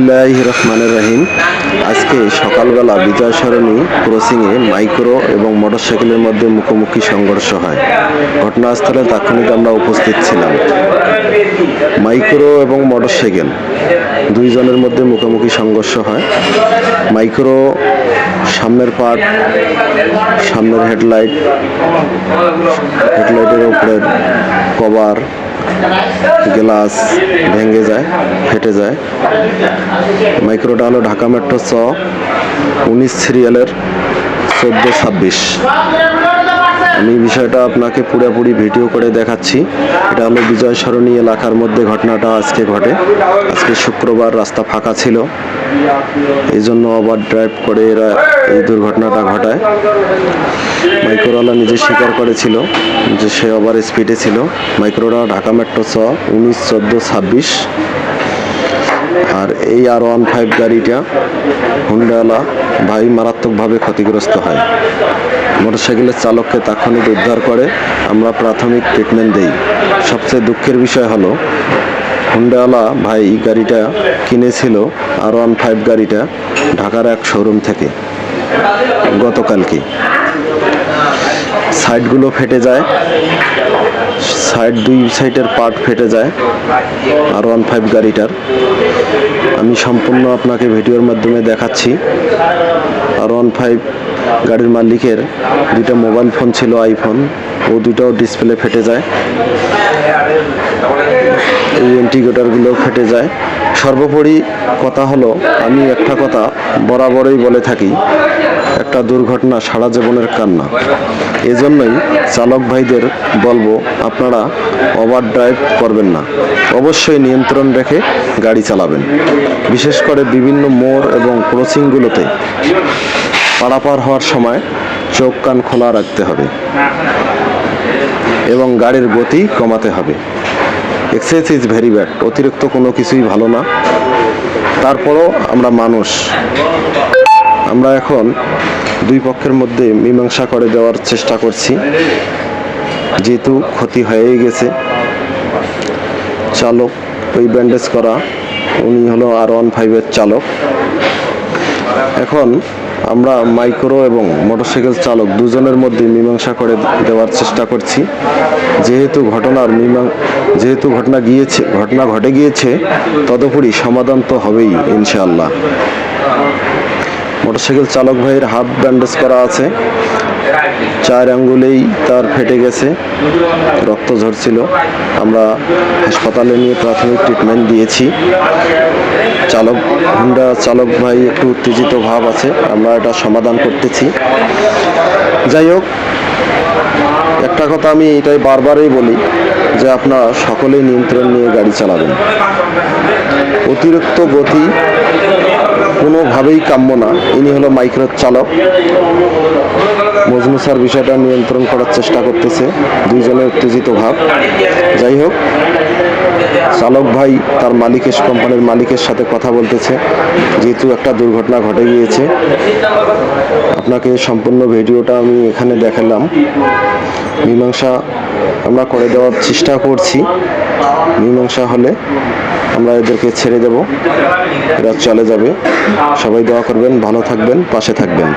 বিসমিল্লাহির রহমানির রহিম। আজকে সকালবেলা বিজয় সরণি ক্রসিংয়ে মাইক্রো এবং মোটরসাইকেলের মধ্যে মুখোমুখি সংঘর্ষ হয়। ঘটনাস্থলে তাৎক্ষণিক আমরা উপস্থিত ছিলাম। মাইক্রো এবং মোটরসাইকেল দুইজনের মধ্যে মুখোমুখি সংঘর্ষ হয়। মাইক্রো সামনের পার্ট, সামনের হেডলাইটের উপরের কভার, গ্লাস ভেঙে যায়, ফেটে যায়। মাইক্রোটা হলো ঢাকা মেট্রো 19 সিরিয়ালের 1426। আমি বিষয়টা আপনাকে পুরোপুরি ভিডিও করে দেখাচ্ছি। এটা হলো বিজয় সরণি এলাকার মধ্যে ঘটনাটা আজকে ঘটে। আজকে শুক্রবার, রাস্তা ফাঁকা ছিল, এই জন্য ওভার ড্রাইভ করে এরা এই দুর্ঘটনাটা ঘটায়। মাইক্রোওয়ালা নিজে স্বীকার করেছিল যে সে ওভার স্পিডে ছিল। মাইক্রোটা ঢাকা মেট্রো 19-14-26। আর এই R15 গাড়িটা হুন্ডাওয়ালা ভাই মারাত্মকভাবে ক্ষতিগ্রস্ত হয়। মোটরসাইকেলের চালককে তাৎক্ষণিক উদ্ধার করে আমরা প্রাথমিক ট্রিটমেন্ট দেই। সবচেয়ে দুঃখের বিষয় হলো হুন্ডাওয়ালা ভাই গাড়িটা কিনেছিল R15 গাড়িটা ঢাকার এক শোরুম থেকে গতকালকে। সাইডগুলো ফেটে যায়, দুই সাইডের পার্ট ফেটে যায় R15 গাড়িটার। আমি সম্পূর্ণ আপনাকে ভিডিওর মাধ্যমে দেখাচ্ছি। R15 গাড়ির মালিকের দুইটা মোবাইল ফোন ছিল, আইফোন, ও দুটাও ডিসপ্লে ফেটে যায়। এই ইন্ডিকেটরগুলো ফেটে যায়। সর্বোপরি কথা হলো, আমি একটা কথা বরাবরই বলে থাকি, একটা দুর্ঘটনা সারা জীবনের কান্না। এজন্যই চালক ভাইদের বলবো, আপনারা ওভার ড্রাইভ করবেন না, অবশ্যই নিয়ন্ত্রণ রেখে গাড়ি চালাবেন। বিশেষ করে বিভিন্ন মোড় এবং ক্রসিংগুলোতে পারাপার হওয়ার সময় চোখ কান খোলা রাখতে হবে এবং গাড়ির গতি কমাতে হবে। Excess is very bad. অতিরিক্ত কোনো কিছুই ভালো না। তারপরও আমরা মানুষ, আমরা এখন দুই পক্ষের মধ্যে মীমাংসা করে দেওয়ার চেষ্টা করছি, যেহেতু ক্ষতি হয়েই গেছে। চালক ওই ব্যান্ডেজ করা, উনি হলো R15-এর চালক। এখন আমরা মাইক্রো এবং মোটরসাইকেল চালক দুজনের মধ্যে মীমাংসা করে দেওয়ার চেষ্টা করছি। যেহেতু ঘটনা ঘটে গিয়েছে, তদুপরি সমাধান তো হবেই ইনশাআল্লাহ। মোটরসাইকেল চালক ভাইয়ের হাত ব্যান্ডেজ করা আছে, 4 আঙ্গুলেই তার ফেটে গেছে, রক্ত ঝরছিল। আমরা হাসপাতালে নিয়ে প্রাথমিক ট্রিটমেন্ট দিয়েছি। হুন্ডা চালক ভাই একটু উত্তেজিত ভাব আছে, আমরা এটা সমাধান করতেছি। যাই হোক, একটা কথা আমি এটাই বারবারই বলি যে আপনারা সকলেই নিয়ন্ত্রণ নিয়ে গাড়ি চালাবেন। অতিরিক্ত গতি কোনোভাবেই কাম্য না। ইনি হলো মাইক্রোর চালক। মজনু স্যার বিষয়টা নিয়ন্ত্রণ করার চেষ্টা করতেছে, দুইজনের উত্তেজিত ভাব। যাই হোক, চালক ভাই তার কোম্পানির মালিকের সাথে কথা বলতেছে, যেহেতু একটা দুর্ঘটনা ঘটে গিয়েছে। আপনাকে সম্পূর্ণ ভিডিওটা আমি এখানে দেখালাম। মীমাংসা আমরা করে দেওয়ার চেষ্টা করছি। মীমাংসা হলে আমরা এদেরকে ছেড়ে দেব, এরা চলে যাবে। সবাই দোয়া করবেন, ভালো থাকবেন, পাশে থাকবেন।